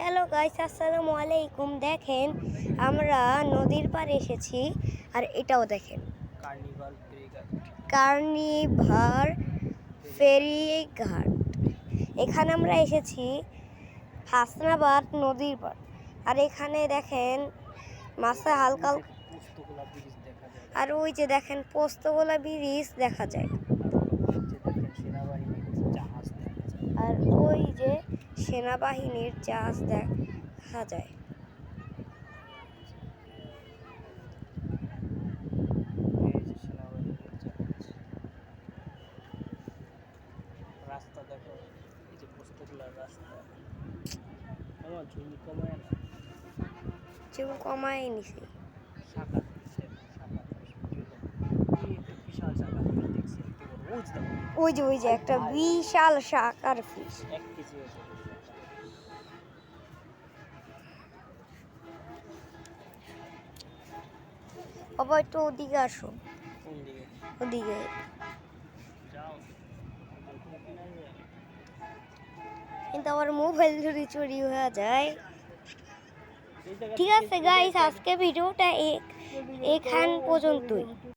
Hello guys, আসসালামু আলাইকুম। দেখেন আমরা নদীর পাড়ে এসেছি, আর এটাও দেখেন কার্নিভার ফেরি ঘাট। এখানে আমরা এসেছি হাসনাবাদ নদীর পাড়। আর এখানে দেখেন মাছে হালকা, আর ওই যে দেখেন পোস্তগোলা ব্রিজ দেখা যায়, আর ওই যে সেনাবাহিনীর জাহাজ দেখা যায়। রাস্তা দেখো, এই যে পোস্তগুলার রাস্তা। আমার ঝুম কমায় না, ঝুম কমায় নিছি। শাখা বিশাল শাখা দেখছি। ওই যে একটা বিশাল শাকার ফিশ। 1 কেজি হয়েছে। বাবা একটু ওদিকে আসো, কোন দিকে ওদিকে যাও? কিন্তু আমার মোবাইল যদি চুরি হয়ে যায়। ঠিক আছে গাইস, আজকে ভিডিওটা এখান পর্যন্তই।